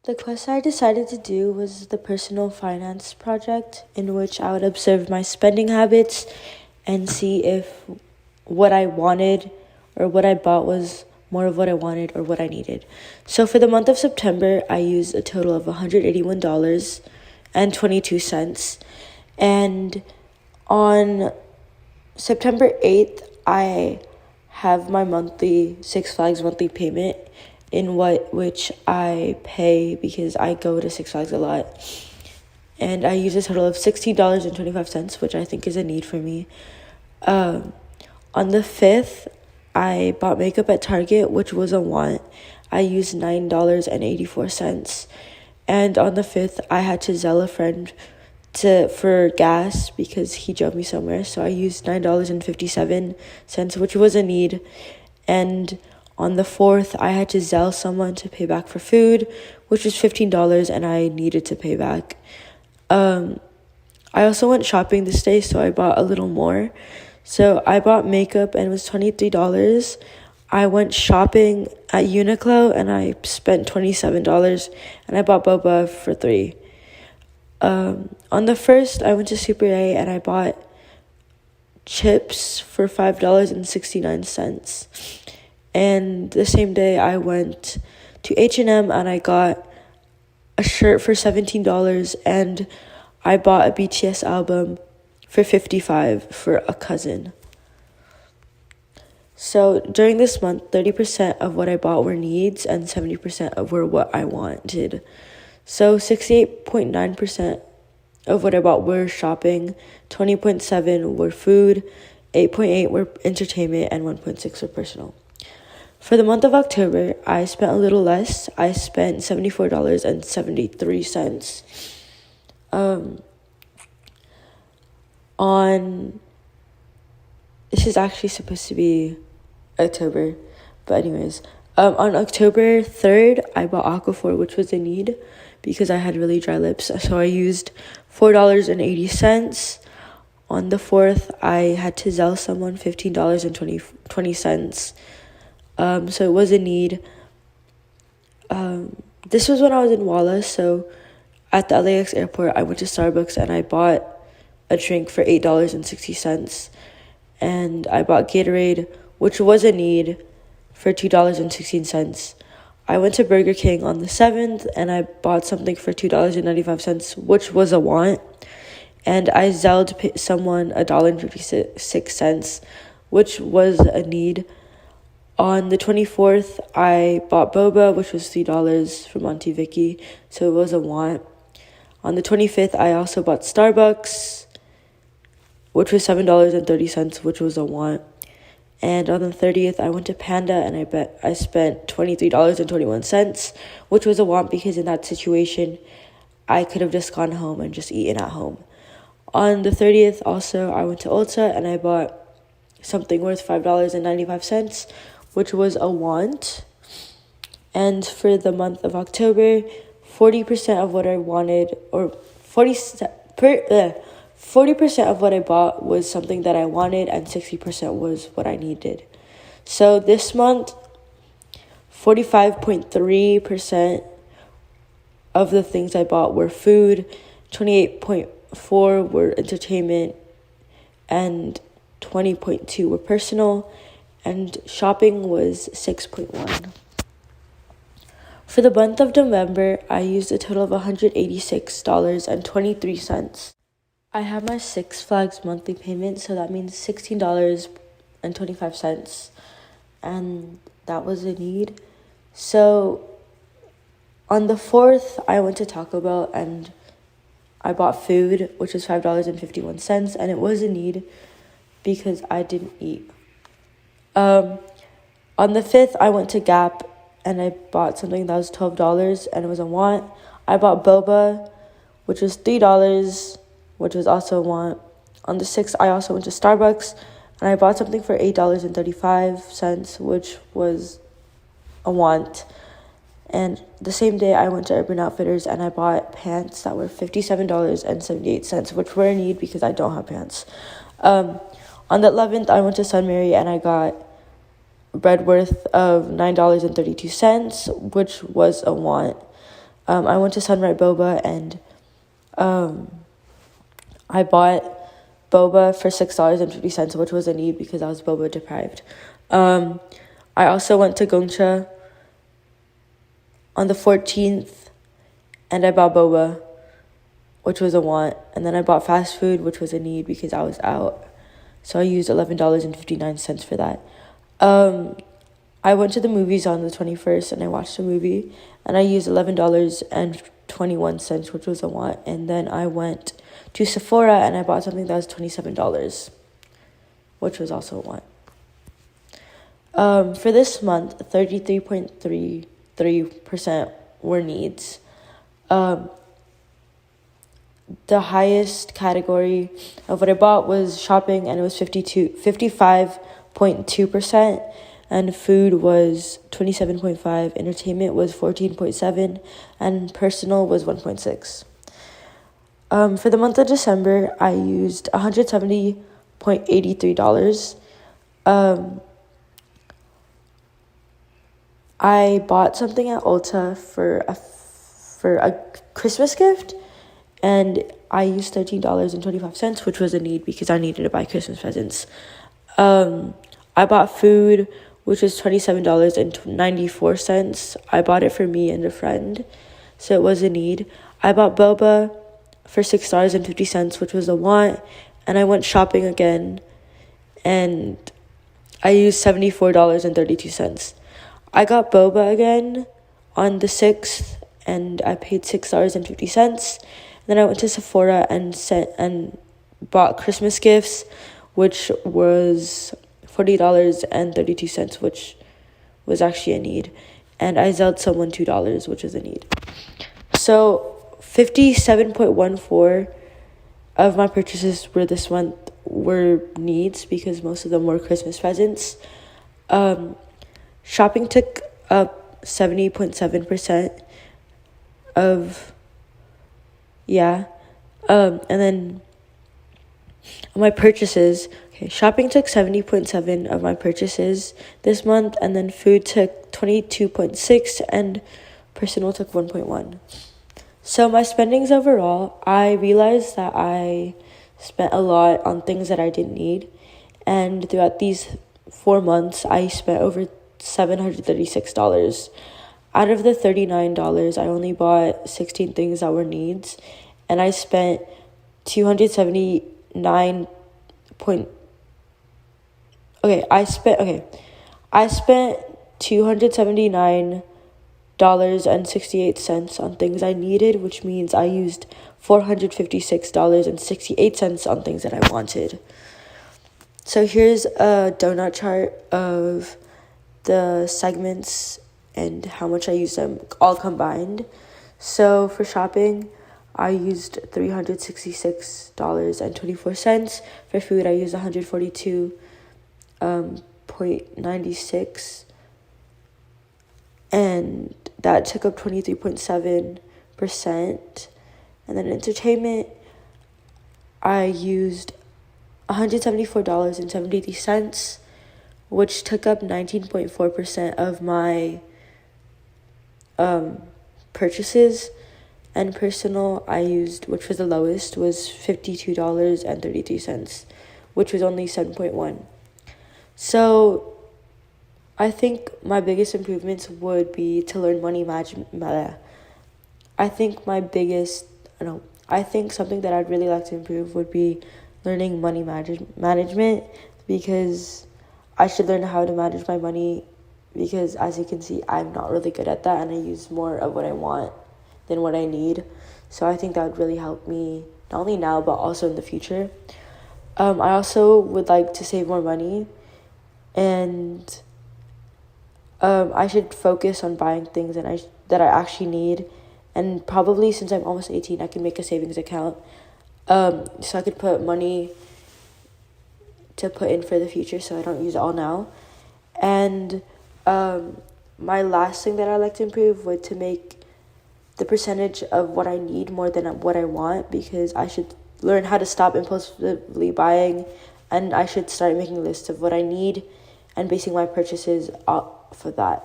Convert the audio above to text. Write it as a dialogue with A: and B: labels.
A: The quest I decided to do was the personal finance project, in which I would observe my spending habits and see if what I wanted or what I bought was more of what I wanted or what I needed. So for the month of September, I used a total of $181.22. And on September 8th, I have my monthly Six Flags monthly payment which I pay because I go to Six Flags a lot. And I use a total of $16.25, which I think is a need for me. On the 5th, I bought makeup at Target, which was a want. I used $9.84. And on the 5th, I had to Zelle a friend for gas because he drove me somewhere. So I used $9.57, which was a need. And on the 4th, I had to Zelle someone to pay back for food, which was $15, and I needed to pay back. I also went shopping this day, so I bought a little more. So I bought makeup, and it was $23. I went shopping at Uniqlo, and I spent $27, and I bought boba for $3. On the 1st, I went to Super A, and I bought chips for $5.69. And the same day, I went to H&M, and I got a shirt for $17, and I bought a BTS album for $55 for a cousin. So during this month, 30% of what I bought were needs, and 70% were what I wanted. So 68.9% of what I bought were shopping, 20.7% were food, 8.8% were entertainment, and 1.6% were personal. For the month of October, I spent a little less. I spent $74.73. This is actually supposed to be October, but anyways, on October 3rd, I bought Aquaphor, which was a need because I had really dry lips, so I used $4.80. On the 4th, I had to Zelle someone $15.20. So it was a need. This was when I was in Walla, so at the LAX airport, I went to Starbucks and I bought a drink for $8.60. And I bought Gatorade, which was a need, for $2.16. I went to Burger King on the 7th and I bought something for $2.95, which was a want. And I Zelled someone $1.56, which was a need. On the 24th, I bought boba, which was $3 from Auntie Vicky, so it was a want. On the 25th, I also bought Starbucks, which was $7.30, which was a want. And on the 30th, I went to Panda, and I spent $23.21, which was a want because in that situation, I could have just gone home and just eaten at home. On the 30th, also, I went to Ulta, and I bought something worth $5.95, which was a want. And for the month of October, 40% of what I wanted, or 40% of what I bought was something that I wanted, and 60% was what I needed. So this month, 45.3% of the things I bought were food, 28.4% were entertainment, and 20.2% were personal, and shopping was 6.1%. For the month of November, I used a total of $186.23. I have my Six Flags monthly payment, so that means $16.25, and that was a need. So on the 4th, I went to Taco Bell, and I bought food, which was $5.51, and it was a need because I didn't eat. On the 5th, I went to Gap, and I bought something that was $12, and it was a want. I bought boba, which was $3, which was also a want. On the 6th, I also went to Starbucks, and I bought something for $8.35, which was a want. And the same day, I went to Urban Outfitters, and I bought pants that were $57.78, which were a need because I don't have pants. On the 11th, I went to Sun Mary, and I got bread worth of $9.32, which was a want. I went to Sunrise Boba and I bought boba for $6.50, which was a need because I was boba deprived. I also went to Gongcha on the 14th and I bought boba, which was a want. And then I bought fast food, which was a need because I was out. So I used $11.59 for that. I went to the movies on the 21st and I watched a movie and I used $11.21, which was a want. And then I went to Sephora and I bought something that was $27, which was also a want. For this month, 33.33% were needs. The highest category of what I bought was shopping, and it was 55.2%, and food was 27.5%, entertainment was 14.7%, and personal was 1.6%. For the month of December, I used $170.83. I bought something at Ulta for a Christmas gift, and I used $13.25, which was a need because I needed to buy Christmas presents. I bought food, which was $27.94. I bought it for me and a friend, so it was a need. I bought boba for $6.50, which was a want, and I went shopping again, and I used $74.32. I got boba again on the 6th, and I paid $6.50. Then I went to Sephora and bought Christmas gifts, which was $40.32, which was actually a need. And I Zelled someone $2, which was a need. So 57.14% of my purchases were this month were needs because most of them were Christmas presents. Shopping took up 70.7% of... Yeah. And then my purchases, shopping took 70.7% of my purchases this month, and then food took 22.6%, and personal took 1.1%. So my spendings overall, I realized that I spent a lot on things that I didn't need, and throughout these 4 months, I spent over $736. Out of the $39, I only bought 16 things that were needs, and I spent I spent $279.68 on things I needed, which means I used $456.68 on things that I wanted. So here's a donut chart of the segments and how much I used them all combined. So for shopping, I used $366.24. For food, I used $142.96, and that took up 23.7%. And then entertainment, I used $174.73, which took up 19.4% of my purchases. And personal, I used, which was the lowest, was $52.33, which was only 7.1%. So I think my biggest improvements would be to learn money management. I think something that I'd really like to improve would be learning money management, because I should learn how to manage my money, because as you can see, I'm not really good at that, and I use more of what I want than what I need. So I think that would really help me, not only now, but also in the future. I also would like to save more money, and I should focus on buying things that I actually need. And probably, since I'm almost 18, I can make a savings account, so I could put money to put in for the future, so I don't use it all now. And my last thing that I'd like to improve would to make the percentage of what I need more than what I want, because I should learn how to stop impulsively buying, and I should start making lists of what I need and basing my purchases off of that.